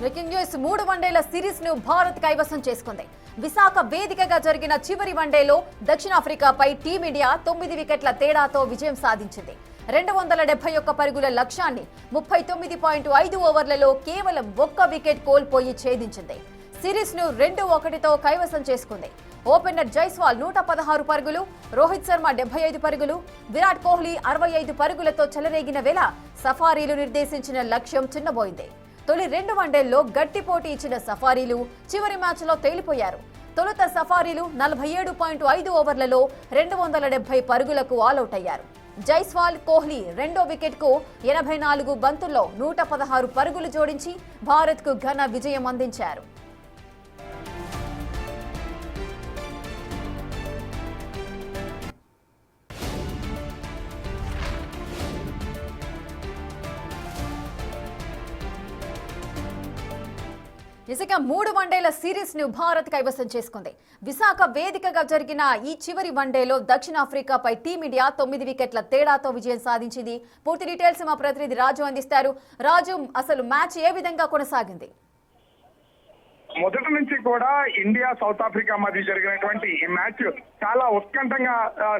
Breaking news 3 వన్డేల series ను భారత్ కైవసం చేసుకుంది. విశాఖ వేదికగా జరిగిన చివరి వన్డేలో దక్షిణాఫ్రికాపై టీమిండియా 9 వికెట్ల తేడాతో విజయం సాధించింది. 271 పరుగుల లక్ష్యాన్ని 39.5 ఓవర్లలో కేవలం 1 వికెట్ కోల్పోయి ఛేదించింది. సిరీస్ ను 2-1తో కైవసం చేసుకుంది. ఓపెనర్ జైస్వాల్ 116 పరుగులు, రోహిత్ శర్మ 75 పరుగులు, విరాట్ కోహ్లీ 65 పరుగులతో చెలరేగిన వేళ సఫారీలు నిర్దేశించిన లక్ష్యం చిన్నబోయింది. తొలి 2 వన్డేల్లో గట్టి పోటీ ఇచ్చిన సఫారీలు చివరి మ్యాచ్లో తేలిపోయారు. తొలుత సఫారీలు 47.5 ఓవర్లలో 270 పరుగులకు ఆలౌట్ అయ్యారు. జైస్వాల్, కోహ్లీ రెండో వికెట్కు 84 బంతుల్లో 116 పరుగులు జోడించి భారత్కు ఘన విజయం అందించారు. ఇసుక 3 వన్డేల సిరీస్ ను భారత్ కైవసం చేసుకుంది. విశాఖ వేదికగా జరిగిన ఈ చివరి వన్డేలో దక్షిణాఫ్రికాపై టీమిండియా 9 వికెట్ల తేడాతో విజయం సాధించింది. పూర్తి డీటెయిల్స్ మా ప్రతినిధి రాజు అందిస్తారు. రాజు, అసలు మ్యాచ్ ఏ విధంగా కొనసాగింది? మొదటి నుంచి కూడా ఇండియా సౌత్ ఆఫ్రికా మధ్య జరిగినటువంటి ఈ మ్యాచ్ చాలా ఉత్కంఠంగా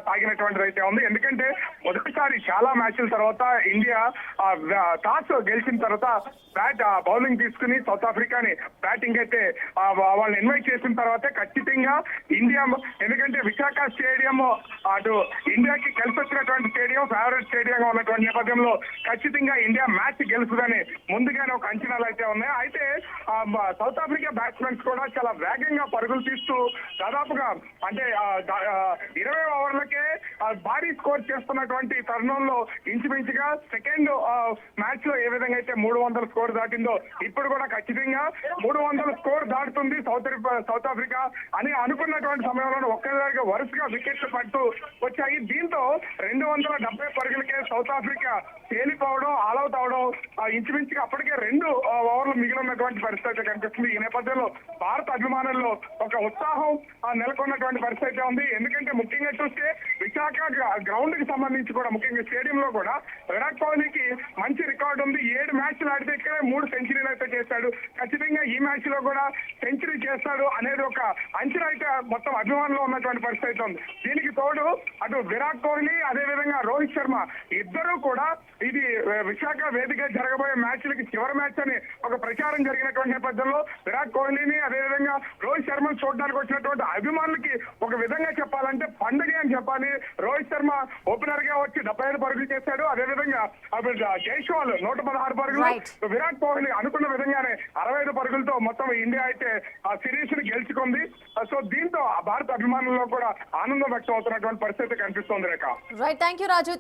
సాగినటువంటిది అయితే ఉంది. ఎందుకంటే మొదటిసారి చాలా మ్యాచ్ల తర్వాత ఇండియా టాస్ గెలిచిన తర్వాత బౌలింగ్ తీసుకుని సౌత్ ఆఫ్రికాని బ్యాటింగ్ అయితే వాళ్ళని ఇన్వైట్ చేసిన తర్వాత ఖచ్చితంగా ఇండియా, ఎందుకంటే విశాఖ స్టేడియం అటు ఇండియాకి కలిసి వచ్చినటువంటి స్టేడియం, ఫేవరెట్ స్టేడియంగా ఉన్నటువంటి నేపథ్యంలో ఖచ్చితంగా ఇండియా మ్యాచ్ గెలుస్తుందని ముందుగానే ఒక అంచనాలు అయితే ఉన్నాయి. అయితే సౌత్ ఆఫ్రికా బ్యాట్స్మెన్స్ కూడా చాలా వేగంగా పరుగులు తీస్తూ దాదాపుగా అంటే 20 ఓవర్లకే భారీ స్కోర్ చేస్తున్నటువంటి తరుణంలో ఇంచుమించుగా సెకండ్ మ్యాచ్ లో ఏ విధంగా అయితే 300 స్కోర్ దాటిందో ఇప్పుడు కూడా ఖచ్చితంగా 300 స్కోర్ దాటుతుంది సౌత్ ఆఫ్రికా అని అనుకున్నటువంటి సమయంలో ఒక్కసారిగా వరుసగా వికెట్లు పడుతూ వచ్చాయి. దీంతో 270 పరుగులకే సౌత్ ఆఫ్రికా తేలిపోవడం, ఆల్అౌట్ అవడం, ఇంచుమించుగా అప్పటికే 2 ఓవర్లు మిగిలినటువంటి పరిస్థితి కనిపిస్తుంది. ఈ నేపథ్యంలో భారత అభిమానుల్లో ఒక ఉత్సాహం నెలకొన్నటువంటి పరిస్థితి ఉంది. ఎందుకంటే ముఖ్యంగా చూస్తే విశాఖ గ్రౌండ్ కి సంబంధించి కూడా, ముఖ్యంగా స్టేడియంలో కూడా విరాట్ కోహ్లీకి మంచి రికార్డు ఉంది. 7 మ్యాచ్లు ఆడితే ఇక్కడే 3 సెంచరీలు అయితే చేశాడు. ఖచ్చితంగా ఈ మ్యాచ్ లో కూడా సెంచరీ చేస్తాడు అనేది ఒక అంచనా అయితే మొత్తం అభిమానులు ఉన్నటువంటి పరిస్థితి ఉంది. దీనికి తోడు అటు విరాట్ కోహ్లీ, అదేవిధంగా రోహిత్ శర్మ ఇద్దరు కూడా ఇది విశాఖ వేదిక జరగబోయే మ్యాచ్లకి చివరి మ్యాచ్ అని ఒక ప్రచారం జరిగినటువంటి నేపథ్యంలో విరాట్ కోహ్లీని, అదేవిధంగా రోహిత్ శర్మను చూడడానికి వచ్చినటువంటి అభిమానులకి ఒక విధంగా చెప్పాలంటే పండుగ అని చెప్పాలి. రోహిత్ శర్మ ఓపెనర్ గా వచ్చి 75 పరుగులు చేశాడు. అదేవిధంగా జైస్వాల్ 116 పరుగులు, విరాట్ కోహ్లీ అనుకున్న విధంగానే 65 పరుగులతో మొత్తం ఇండియా అయితే ఆ సిరీస్ ని గెలుచుకుంది. సో దీంతో భారత అభిమానుల్లో కూడా ఆనందం వ్యక్తం అవుతున్నటువంటి పరిస్థితి కనిపిస్తోంది. రేఖ, రైట్, థ్యాంక్ యూ రాజు.